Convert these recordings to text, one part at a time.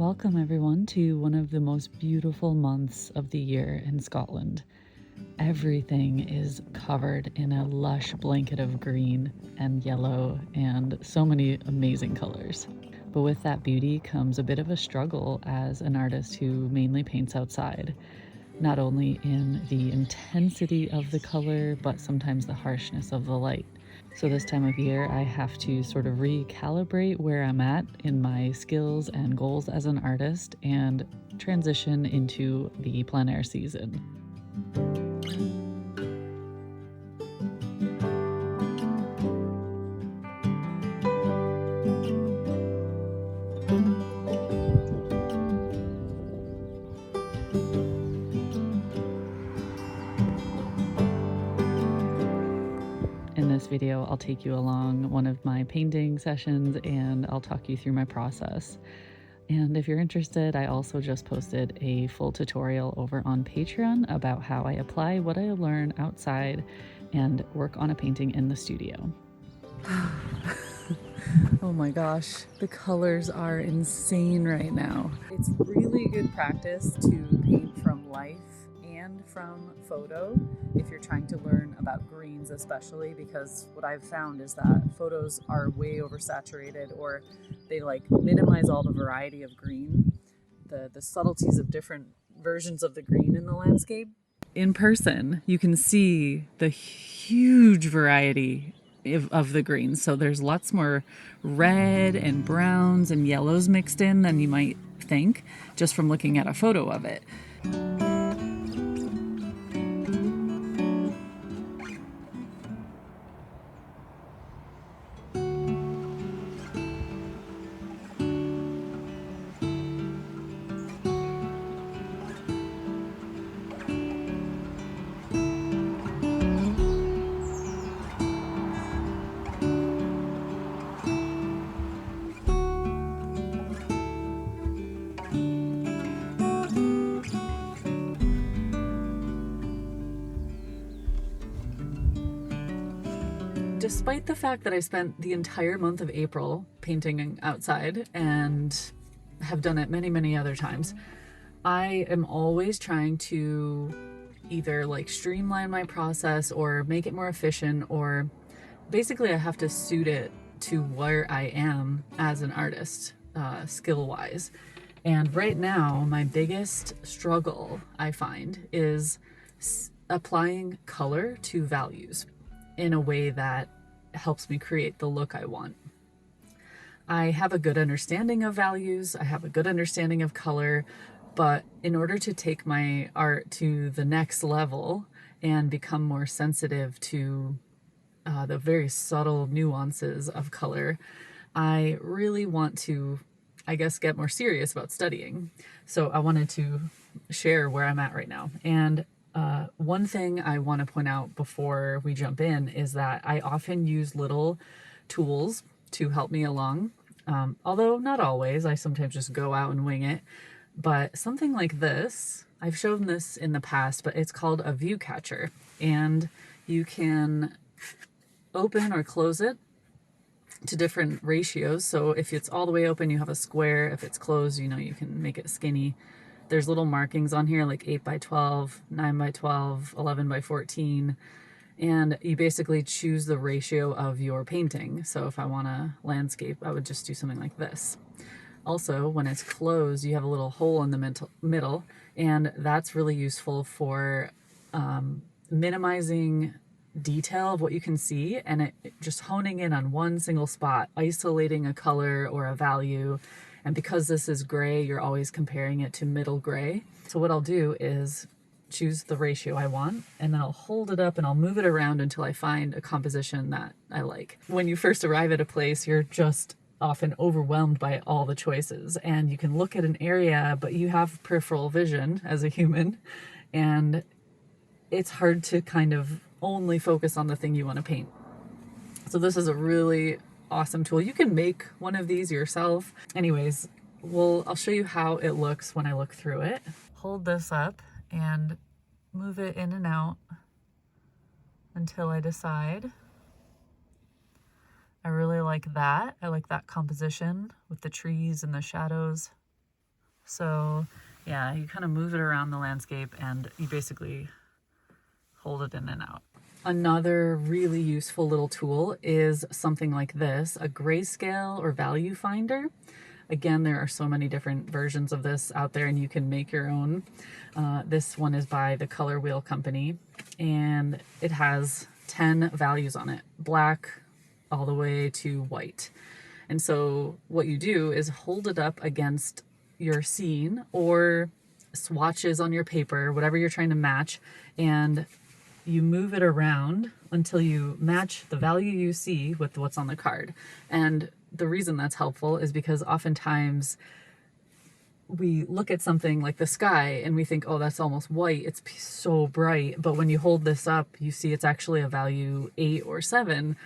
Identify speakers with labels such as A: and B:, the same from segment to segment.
A: Welcome everyone to one of the most beautiful months of the year in Scotland. Everything is covered in a lush blanket of green and yellow and so many amazing colors. But with that beauty comes a bit of a struggle as an artist who mainly paints outside, not only in the intensity of the color, but sometimes the harshness of the light. So this time of year, I have to sort of recalibrate where I'm at in my skills and goals as an artist and transition into the plein air season. In this video, I'll take you along one of my painting sessions and I'll talk you through my process. And if you're interested, I also just posted a full tutorial over on Patreon about how I apply what I learn outside and work on a painting in the studio. Oh my gosh, the colors are insane right now. It's really good practice to paint from life and from photo if you're trying to learn about greens, especially because what I've found is that photos are way oversaturated, or they like minimize all the variety of green, the subtleties of different versions of the green in the landscape. In person, you can see the huge variety of the greens. So there's lots more red and browns and yellows mixed in than you might think just from looking at a photo of it. Despite the fact that I spent the entire month of April painting outside and have done it many, many other times, I am always trying to either like streamline my process or make it more efficient, or basically I have to suit it to where I am as an artist, skill-wise. And right now, my biggest struggle I find is applying color to values in a way that helps me create the look I want. I have a good understanding of values, I have a good understanding of color, but in order to take my art to the next level and become more sensitive to the very subtle nuances of color, I really want to, I guess, get more serious about studying. So I wanted to share where I'm at right now. And one thing I want to point out before we jump in is that I often use little tools to help me along. Although not always, I sometimes just go out and wing it. But something like this, I've shown this in the past, but it's called a view catcher. And you can open or close it to different ratios. So if it's all the way open, you have a square. If it's closed, you know, you can make it skinny. There's little markings on here like 8 by 12, 9 by 12, 11 by 14. And you basically choose the ratio of your painting. So if I want a landscape, I would just do something like this. Also, when it's closed, you have a little hole in the middle, and that's really useful for minimizing detail of what you can see, and it just honing in on one single spot, isolating a color or a value. And because this is gray, you're always comparing it to middle gray. So what I'll do is choose the ratio I want, and then I'll hold it up and I'll move it around until I find a composition that I like. When you first arrive at a place, you're just often overwhelmed by all the choices, and you can look at an area, but you have peripheral vision as a human, and it's hard to kind of only focus on the thing you want to paint. So this is a really awesome tool. You can make one of these yourself. Anyways, I'll show you how it looks when I look through it. Hold this up and move it in and out until I decide. I really like that. I like that composition with the trees and the shadows. So yeah, you kind of move it around the landscape and you basically hold it in and out. Another really useful little tool is something like this, a grayscale or value finder. Again, there are so many different versions of this out there and you can make your own. This one is by the Color Wheel Company and it has 10 values on it, black all the way to white. And so what you do is hold it up against your scene or swatches on your paper, whatever you're trying to match, and you move it around until you match the value you see with what's on the card. And the reason that's helpful is because oftentimes we look at something like the sky and we think, oh, that's almost white. It's so bright. But when you hold this up, you see it's actually a value 8 or 7.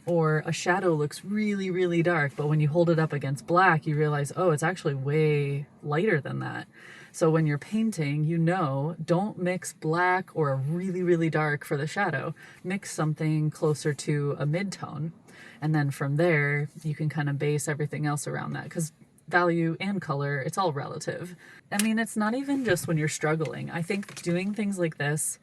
A: Or a shadow looks really, really dark. But when you hold it up against black, you realize, oh, it's actually way lighter than that. So when you're painting, you know, don't mix black or a really, really dark for the shadow. Mix something closer to a mid-tone. And then from there, you can kind of base everything else around that. Because value and color, it's all relative. I mean, it's not even just when you're struggling. I think doing things like this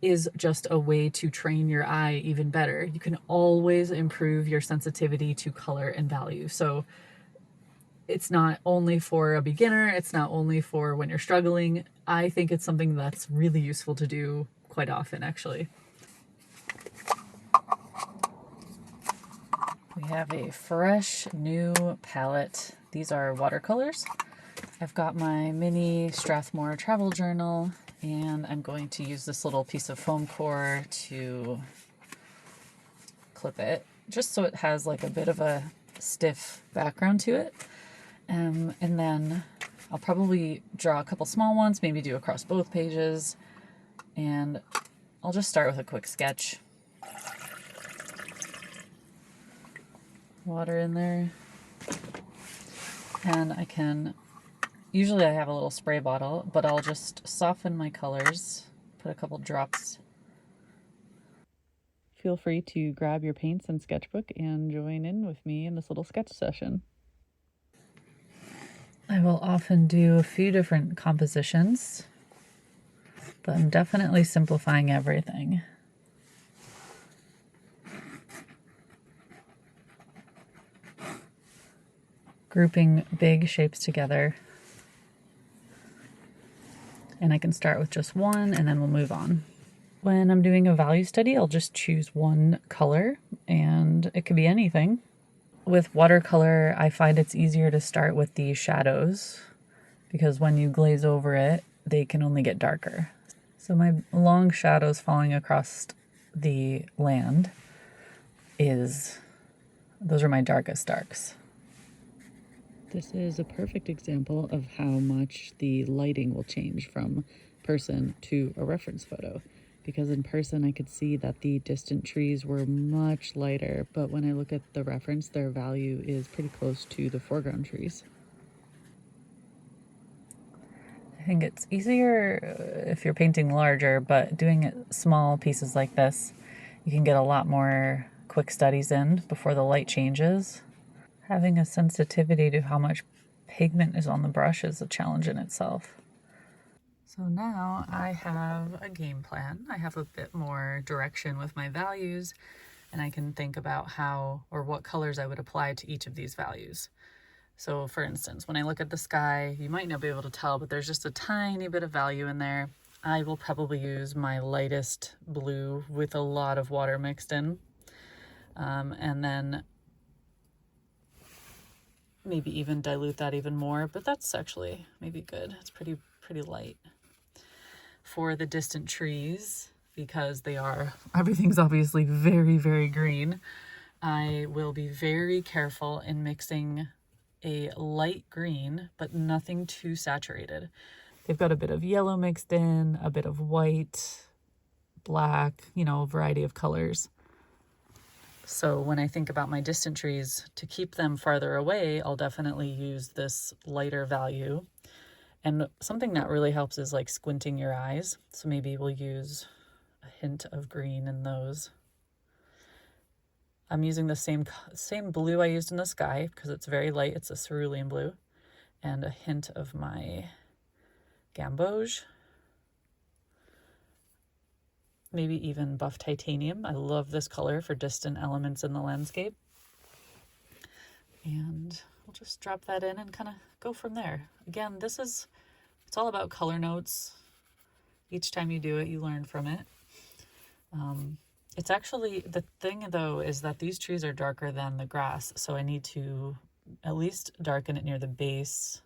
A: is just a way to train your eye even better. You can always improve your sensitivity to color and value. So it's not only for a beginner, it's not only for when you're struggling. I think it's something that's really useful to do quite often, actually. We have a fresh new palette. These are watercolors. I've got my mini Strathmore travel journal and I'm going to use this little piece of foam core to clip it just so it has like a bit of a stiff background to it. And then I'll probably draw a couple small ones, maybe do across both pages, and I'll just start with a quick sketch. Water in there. And I can, usually I have a little spray bottle, but I'll just soften my colors, put a couple drops. Feel free to grab your paints and sketchbook and join in with me in this little sketch session. I will often do a few different compositions, but I'm definitely simplifying everything. Grouping big shapes together. And I can start with just one and then we'll move on. When I'm doing a value study, I'll just choose one color and it could be anything. With watercolor, I find it's easier to start with the shadows because when you glaze over it, they can only get darker. So my long shadows falling across the land those are my darkest darks. This is a perfect example of how much the lighting will change from person to a reference photo. Because in person I could see that the distant trees were much lighter, but when I look at the reference, their value is pretty close to the foreground trees. I think it's easier if you're painting larger, but doing it small pieces like this, you can get a lot more quick studies in before the light changes. Having a sensitivity to how much pigment is on the brush is a challenge in itself. So now I have a game plan. I have a bit more direction with my values and I can think about how or what colors I would apply to each of these values. So for instance, when I look at the sky, you might not be able to tell, but there's just a tiny bit of value in there. I will probably use my lightest blue with a lot of water mixed in. And then maybe even dilute that even more, but that's actually maybe good. It's pretty light. For the distant trees, because everything's obviously very, very green, I will be very careful in mixing a light green, but nothing too saturated. They've got a bit of yellow mixed in, a bit of white, black, a variety of colors. So when I think about my distant trees, to keep them farther away, I'll definitely use this lighter value. And something that really helps is like squinting your eyes. So maybe we'll use a hint of green in those. I'm using the same blue I used in the sky because it's very light. It's a cerulean blue. and a hint of my gamboge. Maybe even buff titanium. I love this color for distant elements in the landscape. And we'll just drop that in and kind of go from there. Again, it's all about color notes. Each time you do it, you learn from it. It's actually, the thing though, is that these trees are darker than the grass. So I need to at least darken it near the base,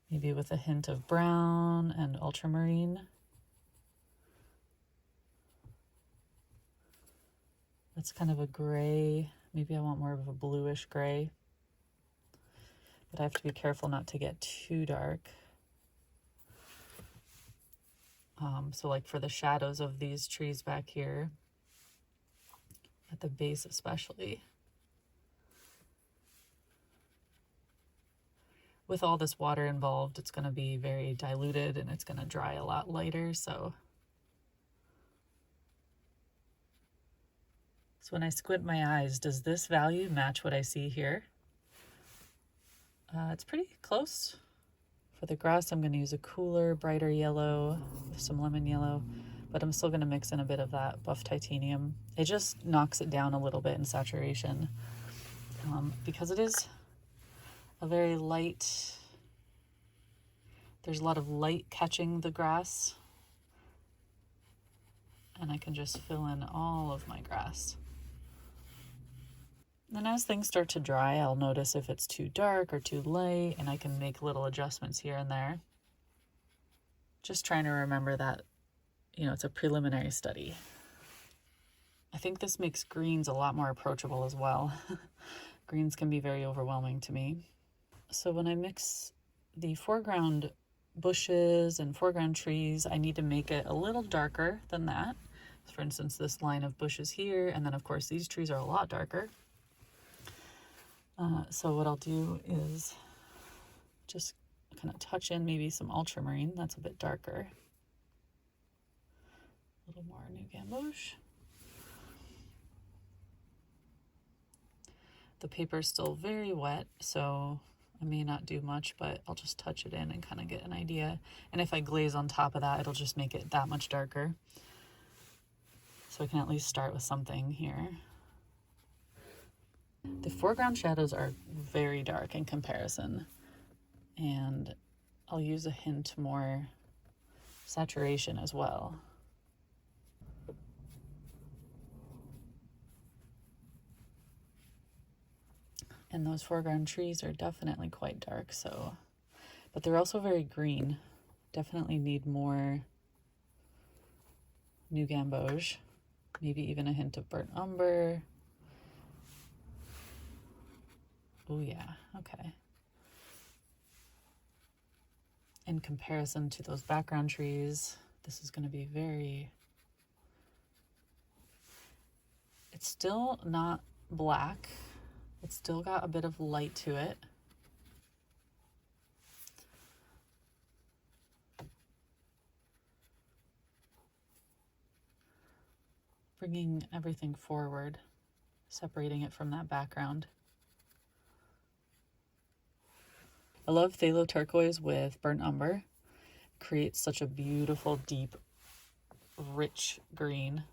A: maybe with a hint of brown and ultramarine. That's kind of a gray. Maybe I want more of a bluish gray. But I have to be careful not to get too dark. So like for the shadows of these trees back here, at the base especially, with all this water involved, it's going to be very diluted and it's going to dry a lot lighter. So when I squint my eyes, does this value match what I see here? It's pretty close. For the grass, I'm going to use a cooler, brighter yellow with some lemon yellow, but I'm still going to mix in a bit of that buff titanium. It just knocks it down a little bit in saturation because it is a very light, there's a lot of light catching the grass, and I can just fill in all of my grass. Then as things start to dry, I'll notice if it's too dark or too light, and I can make little adjustments here and there. Just trying to remember that, it's a preliminary study. I think this makes greens a lot more approachable as well. Greens can be very overwhelming to me. So when I mix the foreground bushes and foreground trees, I need to make it a little darker than that. For instance, this line of bushes here, and then of course these trees are a lot darker. So what I'll do is just kind of touch in maybe some ultramarine. That's a bit darker. A little more new gamboge. The paper is still very wet, so I may not do much, but I'll just touch it in and kind of get an idea. And if I glaze on top of that, it'll just make it that much darker. So I can at least start with something here. The foreground shadows are very dark in comparison, and I'll use a hint more saturation as well. And those foreground trees are definitely quite dark, but they're also very green. Definitely need more new gamboge, maybe even a hint of burnt umber. Oh yeah, okay. In comparison to those background trees, this is going to be it's still not black. It's still got a bit of light to it. Bringing everything forward, separating it from that background. I love phthalo turquoise with burnt umber. Creates such a beautiful, deep, rich green.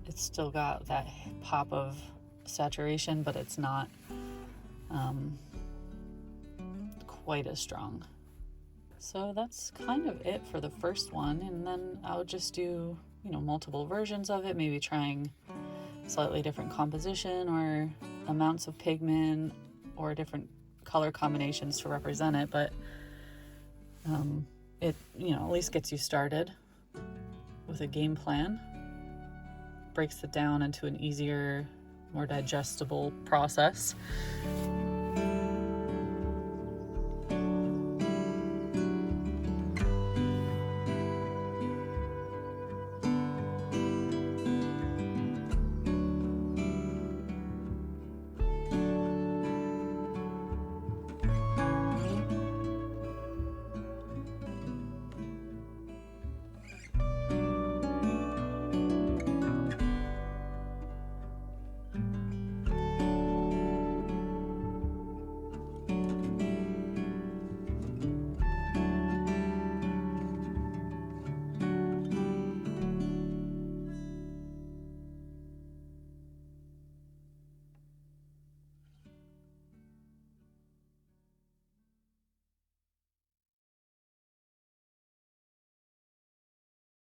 A: It's still got that pop of saturation, but it's not quite as strong. So that's kind of it for the first one, and then I'll just do multiple versions of it, maybe trying slightly different composition or amounts of pigment or different color combinations to represent it, but it at least gets you started with a game plan, breaks it down into an easier, more digestible process.